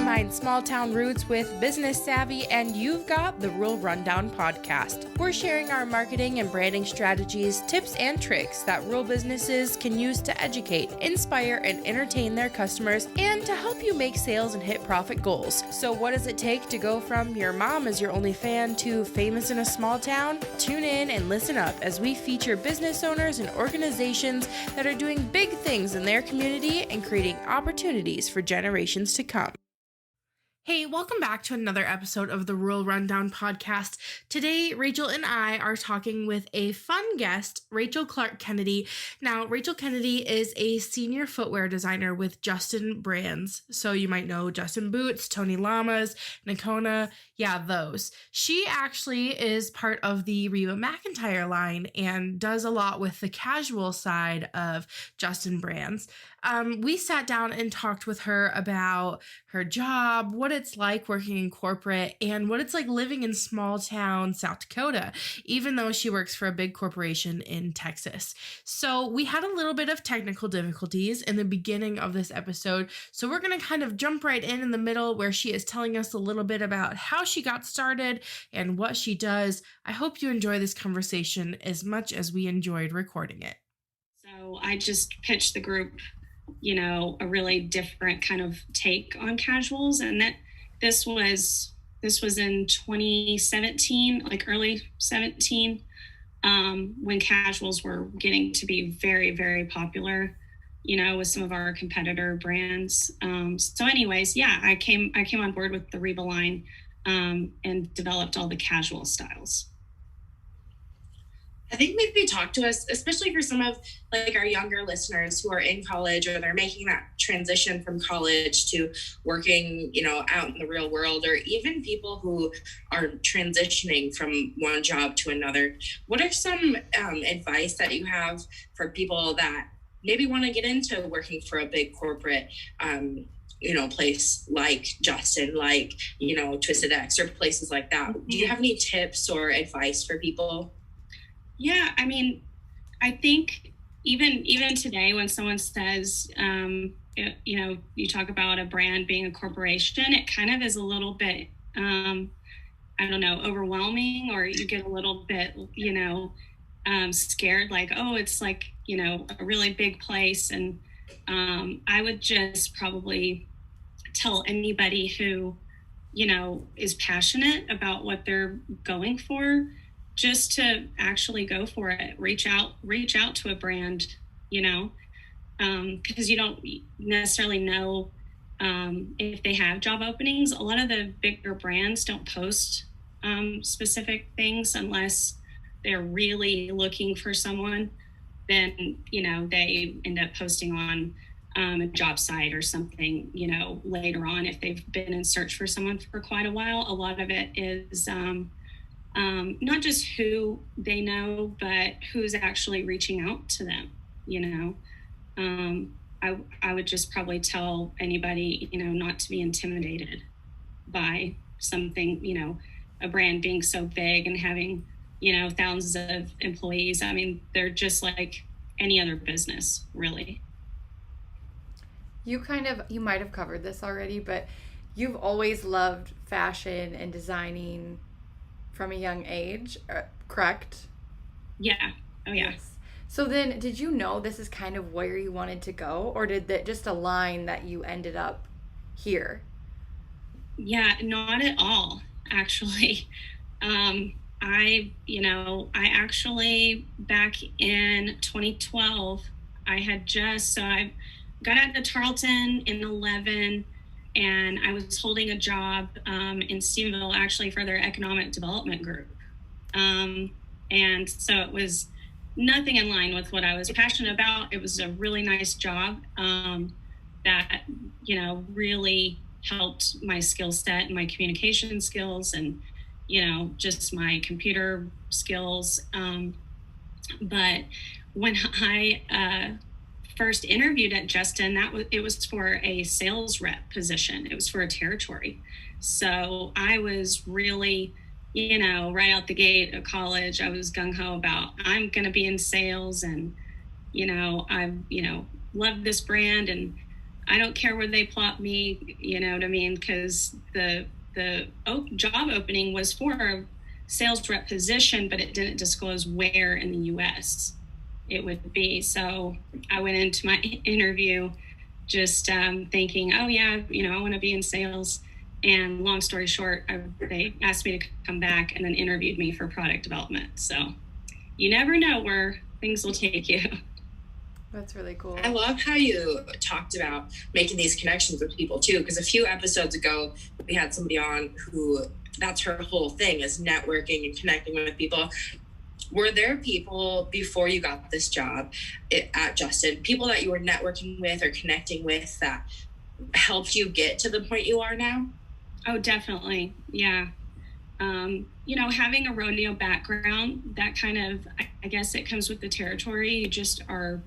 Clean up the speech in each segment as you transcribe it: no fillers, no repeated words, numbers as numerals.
combine small town roots with business savvy, and you've got the Rural Rundown podcast. We're sharing our marketing and branding strategies, tips, and tricks that rural businesses can use to educate, inspire, and entertain their customers, and to help you make sales and hit profit goals. So what does it take to go from your mom is your only fan to famous in a small town? Tune in and listen up as we feature business owners and organizations that are doing big things in their community and creating opportunities for generations to come. Hey, welcome back to another episode of the Rural Rundown podcast. Today, Rachel and I are talking with a fun guest, Rachel Clark Kennedy. Now, Rachel Kennedy is a senior footwear designer with Justin Brands. So you might know Justin Boots, Tony Lamas, Nakona, those. She actually is part of the Reba McEntire line and does a lot with the casual side of Justin Brands. We sat down and talked with her about her job, what it's like working in corporate, and what it's like living in small town South Dakota, even though she works for a big corporation in Texas. So we had a little bit of technical difficulties in the beginning of this episode, so we're going to kind of jump right in the middle where she is telling us a little bit about how she got started and what she does. I hope you enjoy this conversation as much as we enjoyed recording it. So I just pitched the group a really different kind of take on casuals, and that this was in 2017, like early 17, when casuals were getting to be very, very popular, with some of our competitor brands. So anyways, I came on board with the Reba line, and developed all the casual styles. I think maybe talk to us, especially for some of like our younger listeners who are in college or they're making that transition from college to working, out in the real world, or even people who are transitioning from one job to another. What are some advice that you have for people that maybe want to get into working for a big corporate, place like Justin, like, Twisted X, or places like that? Mm-hmm. Do you have any tips or advice for people? Yeah, I mean, I think even today when someone says, you talk about a brand being a corporation, it kind of is a little bit, overwhelming, or you get a little bit, scared, like, oh, it's like, a really big place. And I would just probably tell anybody who, is passionate about what they're going for, just to actually go for it. Reach out to a brand, because you don't necessarily know if they have job openings. A lot of the bigger brands don't post specific things unless they're really looking for someone. Then, they end up posting on a job site or something, later on, if they've been in search for someone for quite a while. A lot of it is not just who they know, but who's actually reaching out to them. I would just probably tell anybody, not to be intimidated by something, a brand being so big and having, thousands of employees. I mean, they're just like any other business, really. You might have covered this already, but you've always loved fashion and designing from a young age, correct? Yeah. Oh, yeah. Yes. So then, did you know this is kind of where you wanted to go, or did that just align that you ended up here? Yeah, not at all, actually. I actually, back in 2012, I got out of Tarleton in 11. And I was holding a job in Stephenville, actually, for their economic development group. And so it was nothing in line with what I was passionate about. It was a really nice job that, really helped my skill set and my communication skills and, just my computer skills. But when I first interviewed at Justin, it was for a sales rep position. It was for a territory. So I was really, right out the gate of college, I was gung-ho about, I'm going to be in sales, and, I love this brand, and I don't care where they plot me, you know what I mean? Because the job opening was for a sales rep position, but it didn't disclose where in the U.S. it would be. So I went into my interview just thinking, oh yeah, you know, I want to be in sales. And long story short, they asked me to come back and then interviewed me for product development. So you never know where things will take you. That's really cool. I love how you talked about making these connections with people too, because a few episodes ago, we had somebody on who that's her whole thing is networking and connecting with people. Were there people before you got this job at Justin, people that you were networking with or connecting with that helped you get to the point you are now? Oh, definitely. Yeah. You know, having a rodeo background, that kind of, I guess it comes with the territory. You just are,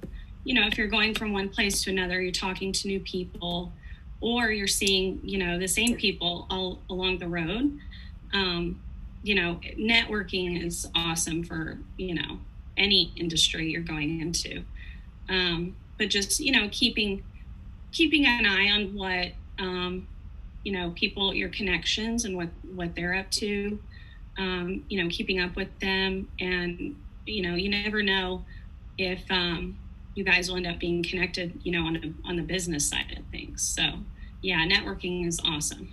you know, if you're going from one place to another, you're talking to new people, or you're seeing, you know, the same people all along the road. You know, networking is awesome for, you know, any industry you're going into. But just, you know, keeping an eye on what, you know, people, your connections and what they're up to, you know, keeping up with them. And, you know, you never know if you guys will end up being connected, you know, on the business side of things. So yeah, networking is awesome.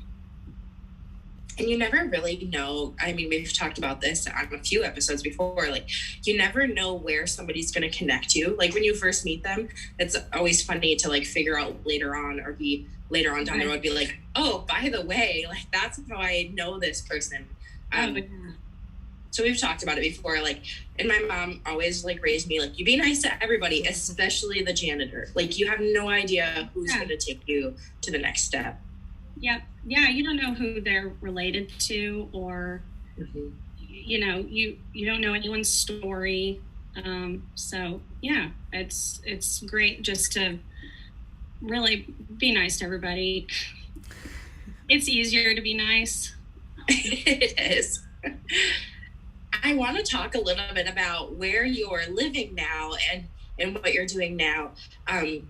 And you never really know. I mean, we've talked about this on a few episodes before. Like, you never know where somebody's going to connect you. Like, when you first meet them, it's always funny to like figure out later on, or be later on down the road, be like, oh, by the way, like that's how I know this person. So we've talked about it before. Like, and my mom always like raised me like, you be nice to everybody, especially the janitor. Like, you have no idea who's going to take you to the next step. Yeah. Yeah. You don't know who they're related to, or, you know, you don't know anyone's story. So yeah, it's great just to really be nice to everybody. It's easier to be nice. It is. I want to talk a little bit about where you're living now and what you're doing now.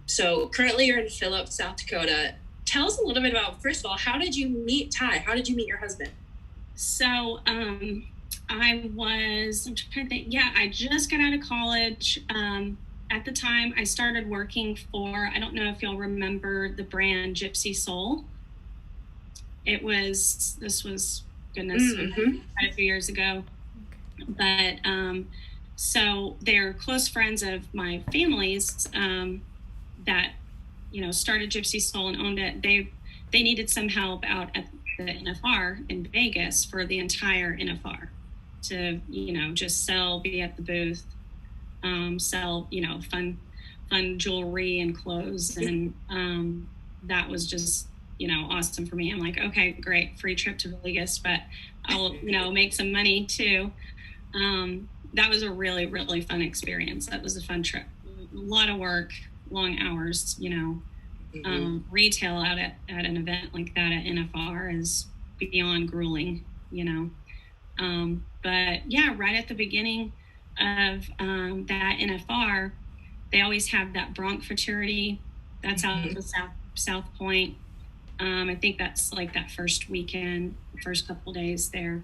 So currently you're in Phillips, South Dakota. Tell us a little bit about, first of all, how did you meet Ty? How did you meet your husband? So I'm trying to think. Yeah, I just got out of college. At the time, I started working for, I don't know if you'll remember the brand Gypsy Soul. This was goodness, quite a few years ago. But so they're close friends of my family's that, you know, started Gypsy Soul and owned it. They needed some help out at the NFR in Vegas for the entire NFR to, you know, just be at the booth, sell, you know, fun jewelry and clothes. And that was just, you know, awesome for me. I'm like, okay, great, free trip to Vegas, but I'll, you know, make some money too. That was a really, really fun experience. That was a fun trip. A lot of work, long hours, you know. Retail out at an event like that at NFR is beyond grueling, you know. But yeah, right at the beginning of that NFR, they always have that Bronc fraternity. That's out of the South Point. I think that's like that first weekend, first couple days there.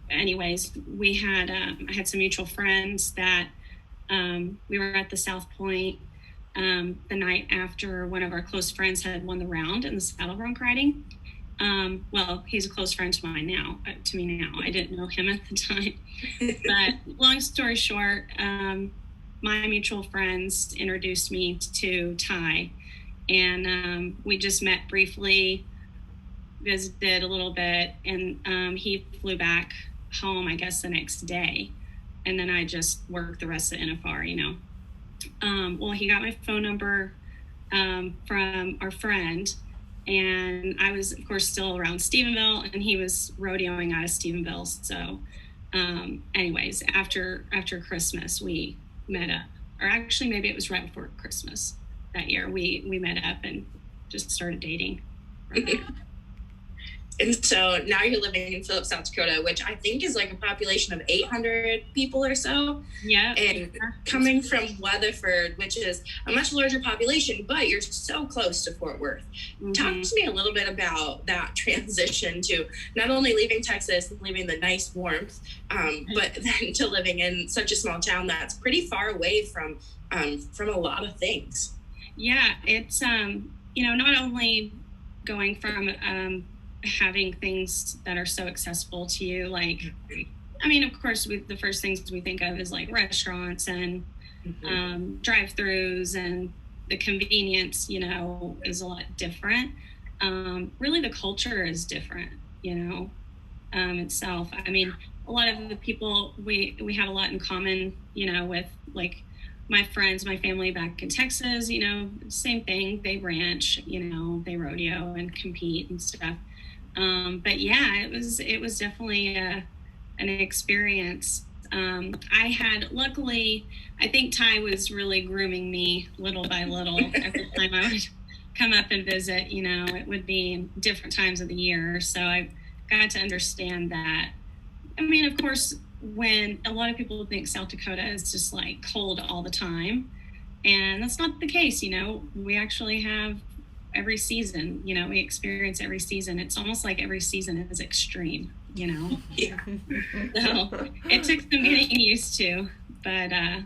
Anyways, we had I had some mutual friends that we were at the South Point the night after one of our close friends had won the round in the saddle bronc riding. Well, he's a close friend to me now. I didn't know him at the time. But long story short, my mutual friends introduced me to Ty, and we just met briefly, visited a little bit, and he flew back home, I guess, the next day. And then I just worked the rest of the NFR, you know. Well, he got my phone number from our friend, and I was, of course, still around Stephenville, and he was rodeoing out of Stephenville. So anyways, after Christmas, we met up. Or actually, maybe it was right before Christmas that year. We met up and just started dating. And so now you're living in Phillips, South Dakota, which I think is like a population of 800 people or so. Yeah. And coming from Weatherford, which is a much larger population, but you're so close to Fort Worth. Mm-hmm. Talk to me a little bit about that transition to not only leaving Texas, leaving the nice warmth, but then to living in such a small town that's pretty far away from a lot of things. Yeah, it's, not only going from having things that are so accessible to you, like, I mean, of course, the first things we think of is like restaurants and drive-throughs, and the convenience, is a lot different. Really, the culture is different, itself. I mean, a lot of the people, we have a lot in common, with like my friends, my family back in Texas, same thing. They ranch, they rodeo and compete and stuff. But yeah, it was definitely an experience. Luckily, I think Ty was really grooming me little by little. Every time I would come up and visit, it would be different times of the year. So I got to understand that. I mean, of course, when a lot of people think South Dakota is just like cold all the time, and that's not the case. We actually have every season, we experience every season. It's almost like every season is extreme, Yeah. So it took some getting used to, but I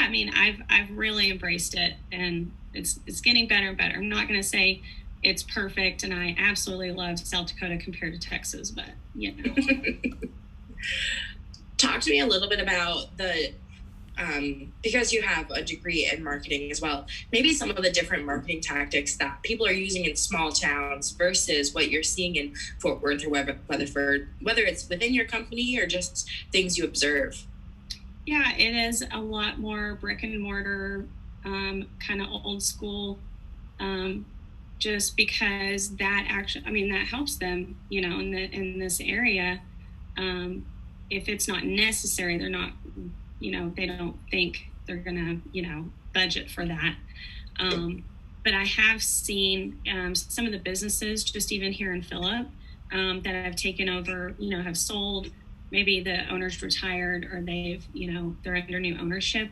mean, I've really embraced it, and it's getting better and better. I'm not going to say it's perfect, and I absolutely love South Dakota compared to Texas, but Talk to me a little bit about because you have a degree in marketing as well, maybe some of the different marketing tactics that people are using in small towns versus what you're seeing in Fort Worth or Weatherford, whether it's within your company or just things you observe. Yeah, it is a lot more brick and mortar, kind of old school, just because that that helps them, in this area. If it's not necessary, they're not, they don't think they're going to, budget for that. But I have seen some of the businesses, just even here in Phillip, that have taken over, have sold, maybe the owner's retired, or they've, they're under new ownership.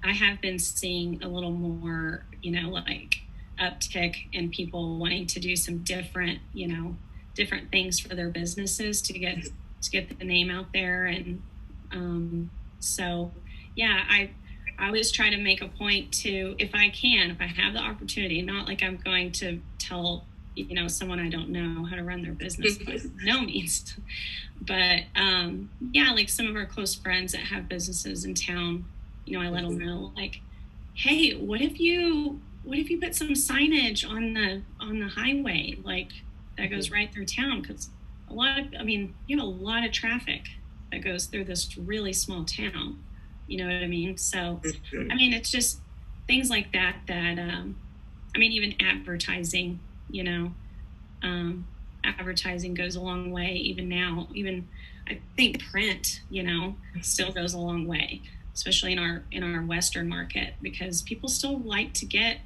I have been seeing a little more, like uptick in people wanting to do some different things for their businesses to get the name out there. And so yeah, I always try to make a point to, if I have the opportunity, not like I'm going to tell someone I don't know how to run their business by no means, but like some of our close friends that have businesses in town, I let them know, like, hey, what if you put some signage on the highway, like that goes right through town, because you have a lot of traffic that goes through this really small town. You know what I mean? So, it's just things like that, even advertising, advertising goes a long way. Even now, I think print, still goes a long way, especially in our Western market, because people still like to get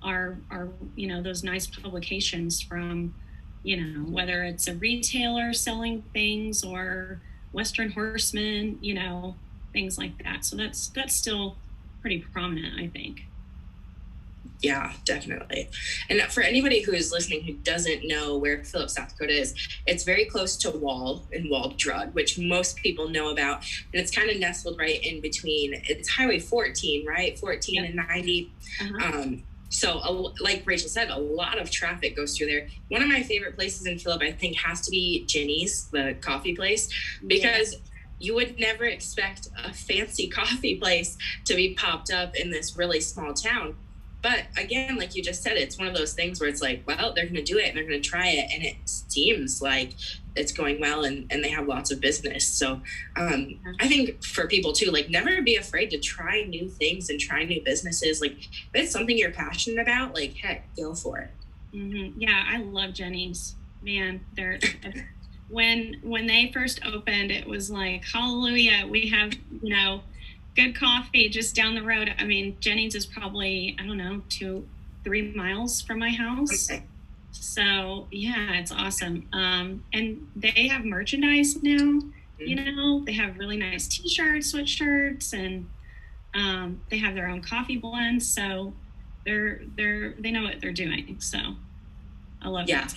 our those nice publications from, whether it's a retailer selling things or Western Horseman, things like that. So that's still pretty prominent, I think. Yeah, definitely. And for anybody who is listening who doesn't know where Phillips, South Dakota is, it's very close to Wall and Wall Drug, which most people know about. And it's kind of nestled right in between. It's Highway 14, right? 14 and 90. So like Rachel said, a lot of traffic goes through there. One of my favorite places in Phillip, I think, has to be Ginny's, the coffee place, because you would never expect a fancy coffee place to be popped up in this really small town. But again, like you just said, it's one of those things where it's like, well, they're going to do it and they're going to try it. And it seems like it's going well and they have lots of business. So I think for people too, like, never be afraid to try new things and try new businesses. Like, if it's something you're passionate about, like, heck, go for it. Mm-hmm. Yeah, I love Jenny's. Man, they're when they first opened, it was like, hallelujah, we have, good coffee just down the road. I mean, Jenny's is probably, 2-3 miles from my house. Okay. So yeah, it's awesome. And they have merchandise now. You know, they have really nice t-shirts, sweatshirts, and they have their own coffee blends. So they know what they're doing. So I love that.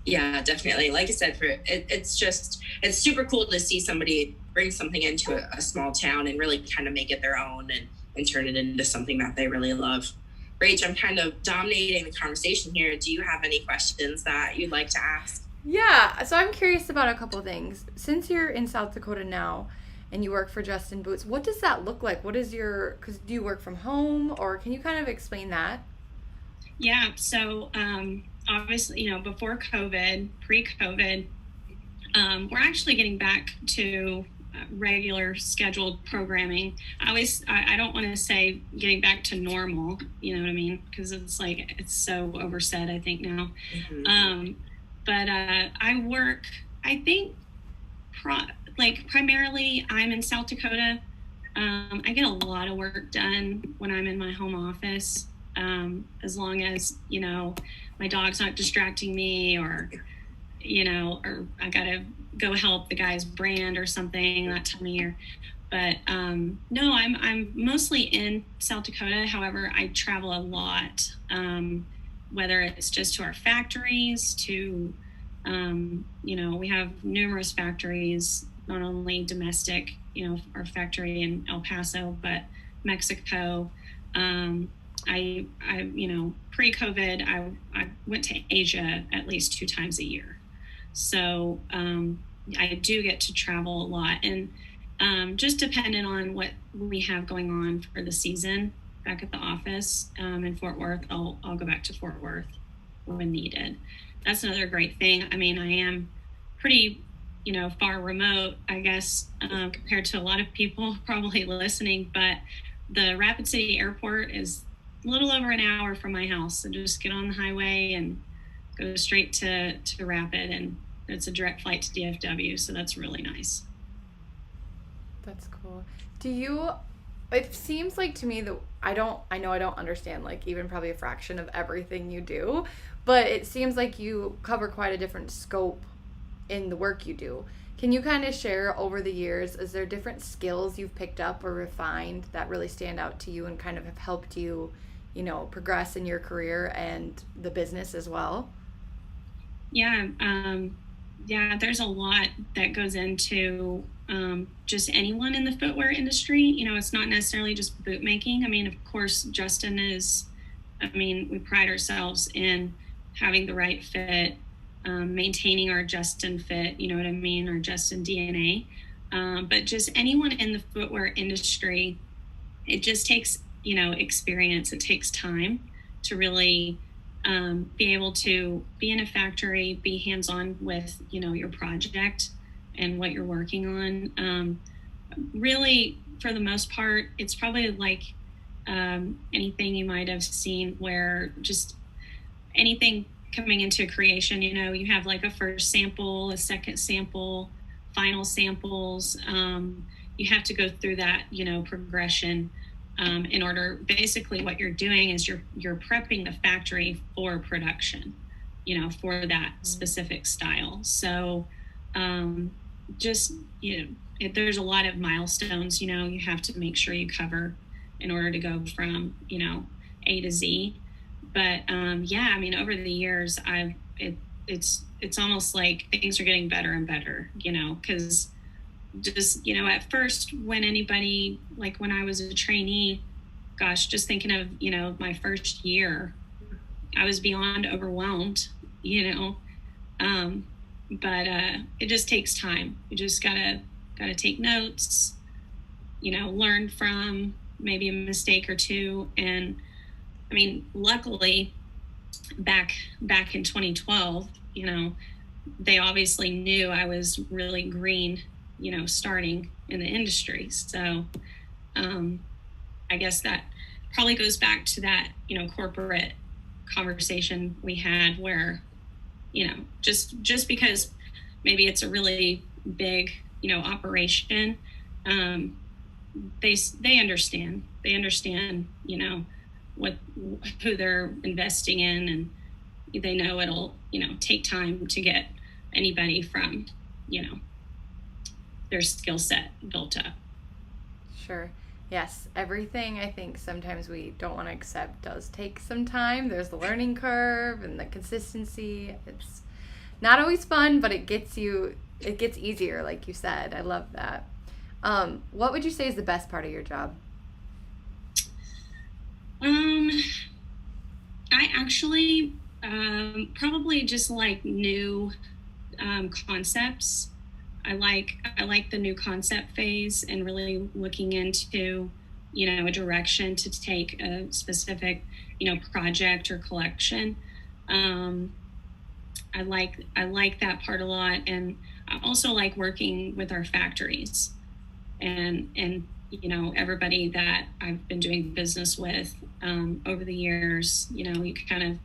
Yeah, definitely. Like I said, it's super cool to see somebody bring something into a small town and really kind of make it their own and turn it into something that they really love. Rach, I'm kind of dominating the conversation here. Do you have any questions that you'd like to ask? Yeah, so I'm curious about a couple things. Since you're in South Dakota now and you work for Justin Boots, what does that look like? Because do you work from home, or can you kind of explain that? Yeah, so obviously, you know, before COVID, pre-COVID, we're actually getting back to regular scheduled programming. I don't want to say getting back to normal, you know what I mean? Because it's so oversaid, I think now. But I work, I think, primarily I'm in South Dakota. I get a lot of work done when I'm in my home office, as long as, you know, my dog's not distracting me, or I gotta go help the guy's brand or something that time of year. But no, I'm mostly in South Dakota. However, I travel a lot, whether it's just to our factories, to we have numerous factories, not only domestic, you know, our factory in El Paso, but Mexico. I pre-COVID, I went to Asia at least 2 times a year. So I do get to travel a lot, and just depending on what we have going on for the season back at the office in Fort Worth, I'll go back to Fort Worth when needed. That's another great thing. I mean, I am pretty, you know, far remote, I guess, compared to a lot of people probably listening, but the Rapid City Airport is a little over an hour from my house. So just get on the highway and go straight to Rapid, and it's a direct flight to DFW. So that's really nice. That's cool. It seems like to me that I know I don't understand like even probably a fraction of everything you do, but it seems like you cover quite a different scope in the work you do. Can you kind of share over the years, is there different skills you've picked up or refined that really stand out to you and kind of have helped you, you know, progress in your career and the business as well? Yeah, there's a lot that goes into just anyone in the footwear industry. You know, it's not necessarily just boot making. I mean, of course, we pride ourselves in having the right fit, maintaining our Justin fit, you know what I mean, our Justin DNA. But just anyone in the footwear industry, it just takes, you know, experience. It takes time to really be able to be in a factory, be hands-on with, you know, your project and what you're working on. Really, for the most part, it's probably like anything you might have seen where just anything coming into creation, you know, you have like a first sample, a second sample, final samples. You have to go through that, you know, progression in order. Basically what you're doing is you're prepping the factory for production, you know, for that specific style. So just, you know, there's a lot of milestones, you know, you have to make sure you cover in order to go from, you know, A to Z. But yeah, I mean, over the years, it's almost like things are getting better and better, you know, because just, you know, at first when I was a trainee, gosh, just thinking of, you know, my first year, I was beyond overwhelmed, you know, but it just takes time. You just gotta take notes, you know, learn from maybe a mistake or two. And I mean, luckily back in 2012, you know, they obviously knew I was really green, you know, starting in the industry. So I guess that probably goes back to that, you know, corporate conversation we had where, you know, just because maybe it's a really big, you know, operation, they understand, you know, who they're investing in, they know it'll, take time to get anybody from, their skill set built up. Sure. Yes. Everything I think sometimes we don't want to accept does take some time. There's the learning curve and the consistency. It's not always fun, but it gets easier, like you said. I love that. What would you say is the best part of your job? I actually probably just like new concepts. I like the new concept phase and really looking into, a direction to take a specific, project or collection. I like that part a lot, and I also like working with our factories and everybody that I've been doing business with over the years. You kind of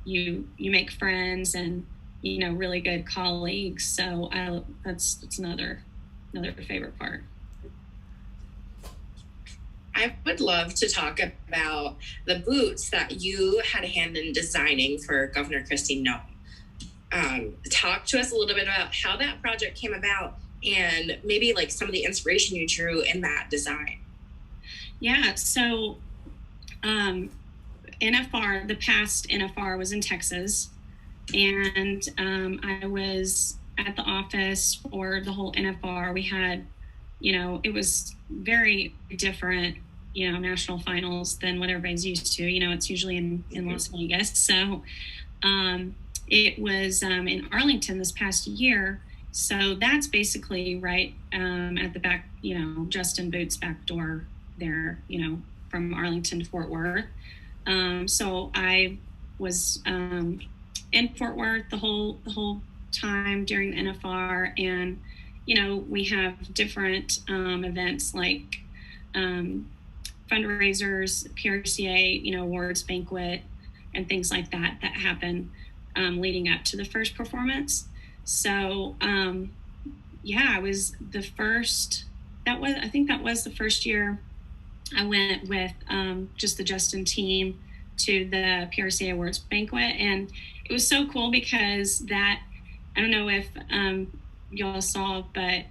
you make friends and really good colleagues. So that's another favorite part. I would love to talk about the boots that you had a hand in designing for Governor Kristi Noem. Talk to us a little bit about how that project came about and maybe like some of the inspiration you drew in that design. Yeah, so NFR, the past NFR was in Texas, and I was at the office for the whole NFR. We had, it was very different, national finals than what everybody's used to. It's usually in Las Vegas. So it was in Arlington this past year. So that's basically right at the back, Justin Boots' back door there, from Arlington to Fort Worth. So I was in Fort Worth the whole time during the NFR, and we have different events like fundraisers, PRCA, awards banquet, and things like that happen leading up to the first performance. So I was the first. I think that was the first year I went with just the Justin team to the PRCA Awards banquet, and it was so cool because I don't know if y'all saw, but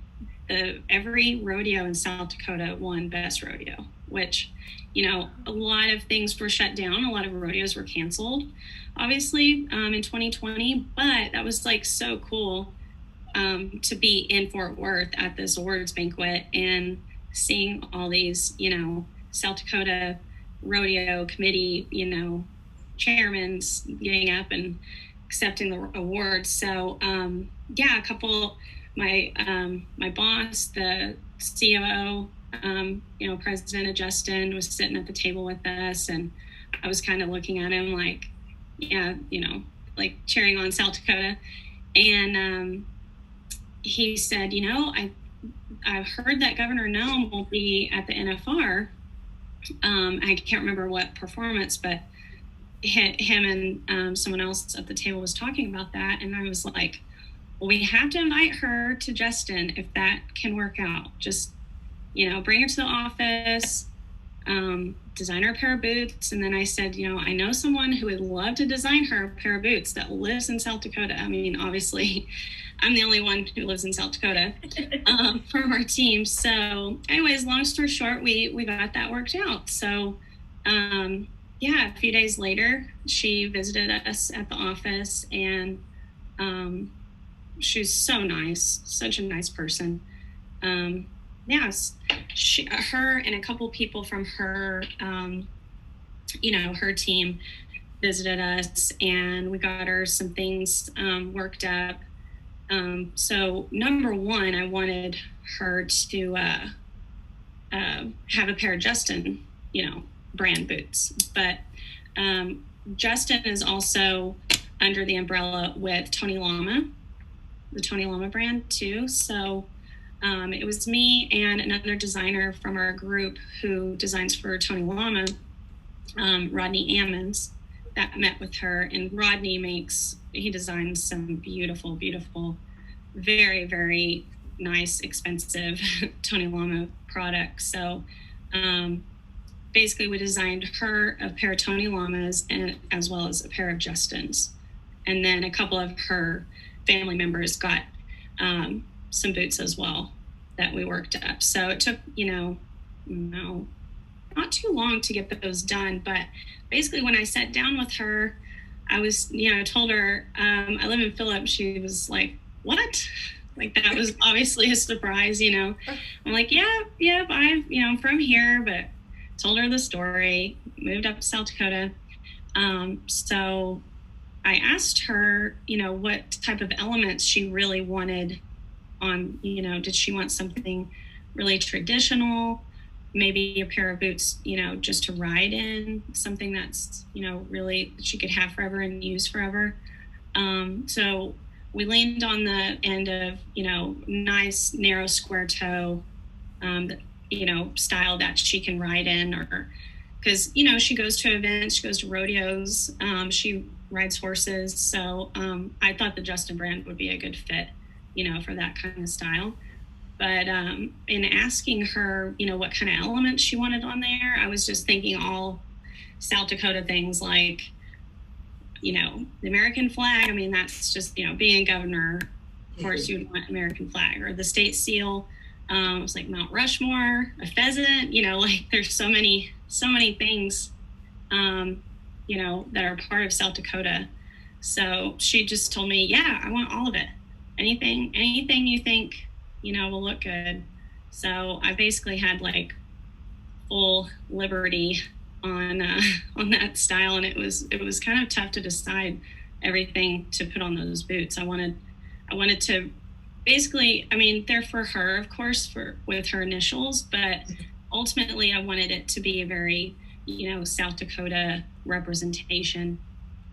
every rodeo in South Dakota won Best Rodeo, which, a lot of things were shut down. A lot of rodeos were canceled, obviously, in 2020, but that was like so cool to be in Fort Worth at this awards banquet and seeing all these, South Dakota rodeo committee, chairmans getting up and accepting the awards. So, a couple, my boss, the COO, president of Justin, was sitting at the table with us, and I was kind of looking at him like, like cheering on South Dakota. And he said, I've heard that Governor Noem will be at the NFR. I can't remember what performance, but him and someone else at the table was talking about that. And I was like, well, we have to invite her to Justin if that can work out. Just, bring her to the office, design her a pair of boots. And then I said, I know someone who would love to design her a pair of boots that lives in South Dakota. I mean, obviously, I'm the only one who lives in South Dakota from our team. So anyways, long story short, we got that worked out. So a few days later, she visited us at the office, and she's so nice, such a nice person. Her and a couple people from her, her team visited us, and we got her some things worked up. So number one, I wanted her to have a pair of Justin, brand boots. But Justin is also under the umbrella with Tony Lama, the Tony Lama brand too. So it was me and another designer from our group who designs for Tony Lama, Rodney Ammons, that met with her. And Rodney he designs some beautiful, beautiful, very, very nice, expensive Tony Lama products. So basically we designed her a pair of Tony Lamas and as well as a pair of Justins. And then a couple of her family members got some boots as well that we worked up. So it took, not too long to get those done. But basically when I sat down with her, I was, told her, I live in Philip. She was like, what? Like, that was obviously a surprise, I'm like, yeah, I'm from here, but told her the story, moved up to South Dakota. So I asked her, what type of elements she really wanted on, did she want something really traditional, maybe a pair of boots, just to ride in, something that's, really she could have forever and use forever. So we leaned on the end of, nice narrow square toe, style that she can ride in, or because, she goes to events, she goes to rodeos, she rides horses. So I thought the Justin brand would be a good fit, for that kind of style. But in asking her, what kind of elements she wanted on there, I was just thinking all South Dakota things like, the American flag. I mean, that's just, being governor, of course, you would want American flag, or the state seal. It was like Mount Rushmore, a pheasant, like there's so many things, that are part of South Dakota. So she just told me, yeah, I want all of it. Anything you think, will look good. So I basically had like full liberty on that style, and it was kind of tough to decide everything to put on those boots. I wanted to basically, I mean, they're for her, of course, with her initials, but ultimately I wanted it to be a very, South Dakota representation,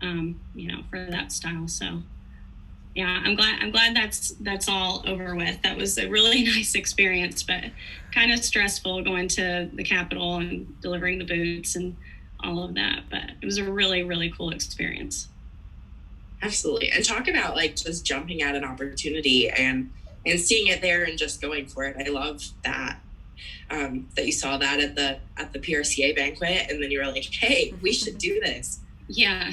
for that style. So yeah, I'm glad that's all over with. That was a really nice experience, but kind of stressful going to the Capitol and delivering the boots and all of that. But it was a really, really cool experience. Absolutely. And talk about like just jumping at an opportunity and seeing it there and just going for it. I love that, that you saw that at the PRCA banquet, and then you were like, hey, we should do this. Yeah.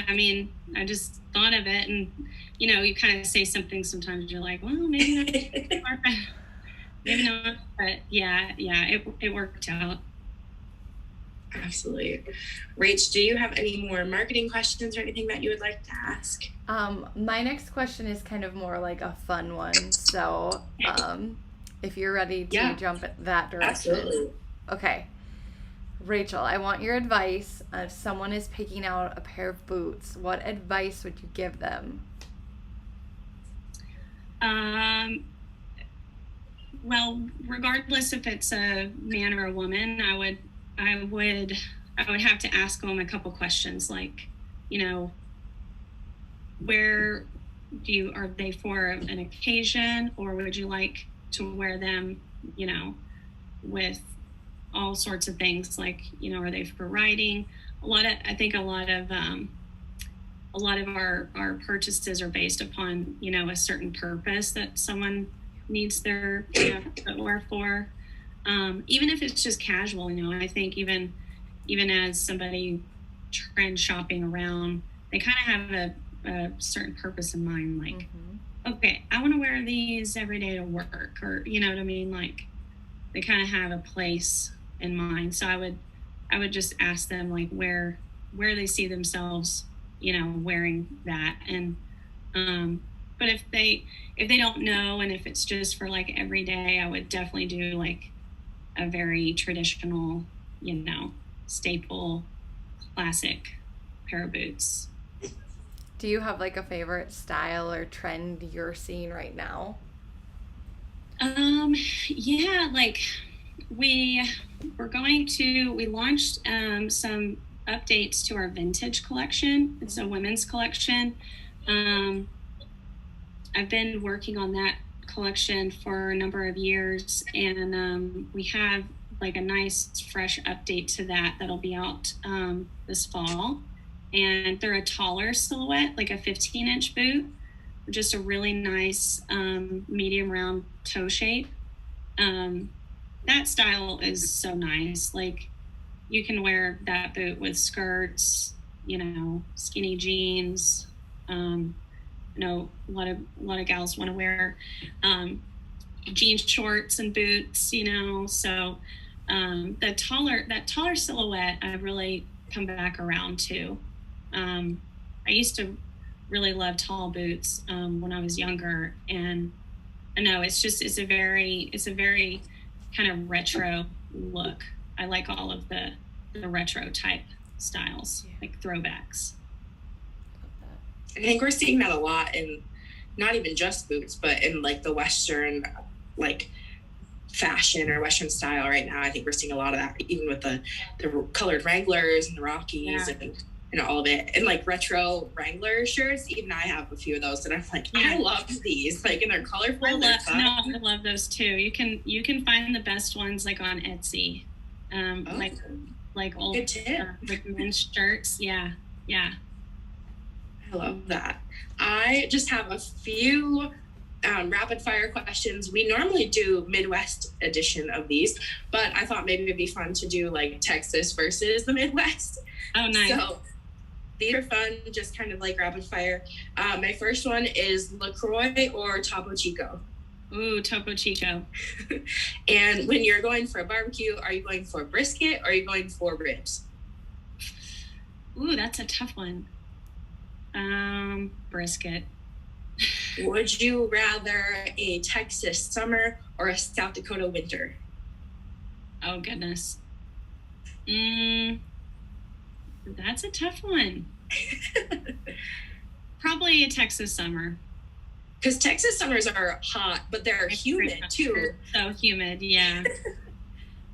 I mean, I just thought of it, and you kind of say something sometimes, you're like, well, maybe not, maybe not, but yeah, it worked out. Absolutely. Rach, do you have any more marketing questions or anything that you would like to ask? My next question is kind of more like a fun one. So, if you're ready to jump at that direction. Absolutely. Okay. Rachel, I want your advice. If someone is picking out a pair of boots, what advice would you give them? Well, regardless if it's a man or a woman, I would have to ask them a couple questions, like, where are they for an occasion, or would you like to wear them, with all sorts of things, like, are they for riding? I think a lot of our purchases are based upon, a certain purpose that someone needs their footwear for. Even if it's just casual, I think even as somebody trend shopping around, they kind of have a certain purpose in mind, like, okay, I want to wear these every day to work, or, you know what I mean? Like, they kind of have a place in mind. So I would just ask them, like, where they see themselves, wearing that. And, but if they don't know, and if it's just for like every day, I would definitely do like a very traditional, staple, classic pair of boots. Do you have like a favorite style or trend you're seeing right now? Yeah, like we launched some updates to our vintage collection. It's a women's collection. I've been working on that collection for a number of years, and we have like a nice fresh update to that'll be out this fall. And they're a taller silhouette, like a 15-inch boot, just a really nice medium round toe shape. That style is so nice. Like, you can wear that boot with skirts, skinny jeans, You know, a lot of gals want to wear jean shorts and boots, you know, so that taller silhouette I've really come back around to. I used to really love tall boots when I was younger, and I know it's a very kind of retro look. I like all of the retro type styles, like throwbacks. I think we're seeing that a lot in not even just boots, but in like the Western, like fashion or Western style right now. I think we're seeing a lot of that, even with the colored Wranglers and the Rockies and all of it. And like retro Wrangler shirts, even I have a few of those that I'm like, I love these, like, and they're colorful. I love those too. You can find the best ones like on Etsy, like old like men's shirts. Yeah. I love that. I just have a few rapid fire questions. We normally do Midwest edition of these, but I thought maybe it'd be fun to do like Texas versus the Midwest. Oh, nice. So these are fun, just kind of like rapid fire. My first one is LaCroix or Topo Chico? Ooh, Topo Chico. And when you're going for a barbecue, are you going for brisket or are you going for ribs? Ooh, that's a tough one. Brisket. Would you rather a Texas summer or a South Dakota winter? Oh, goodness. That's a tough one. Probably a Texas summer. Because Texas summers are hot, but they're humid too. So humid, yeah.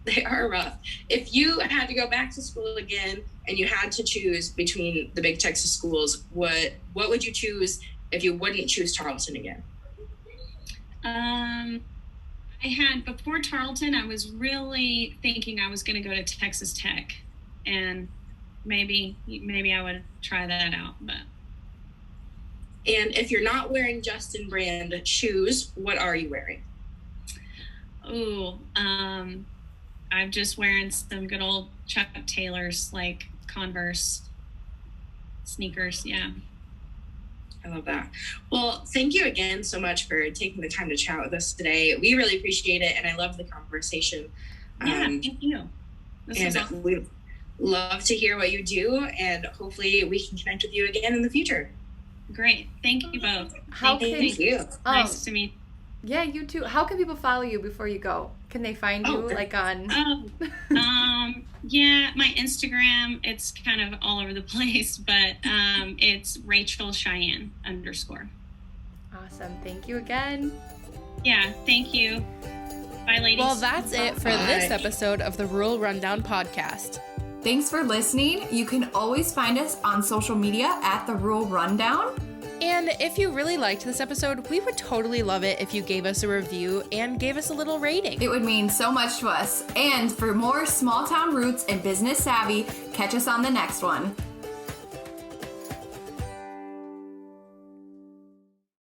They are rough. If you had to go back to school again and you had to choose between the big Texas schools, what would you choose if you wouldn't choose Tarleton again? Before Tarleton, I was really thinking I was going to go to Texas Tech, and maybe I would try that out. But and if you're not wearing Justin brand shoes, what are you wearing? Oh, I'm just wearing some good old Chuck Taylors, like Converse sneakers. Yeah. I love that. Well, thank you again so much for taking the time to chat with us today. We really appreciate it, and I love the conversation. Yeah, thank you. This is awesome. We love to hear what you do, and hopefully we can connect with you again in the future. Great. Thank you both. Thank you. Nice to meet you. Yeah, you too. How can people follow you before you go? Can they find you like on? Yeah, my Instagram, it's kind of all over the place, but it's Rachel Cheyenne _ Awesome. Thank you again. Yeah, thank you. Bye, ladies. Well, that's it for this episode of the Rural Rundown podcast. Thanks for listening. You can always find us on social media at The Rural Rundown. And if you really liked this episode, we would totally love it if you gave us a review and gave us a little rating. It would mean so much to us. And for more small town roots and business savvy, catch us on the next one.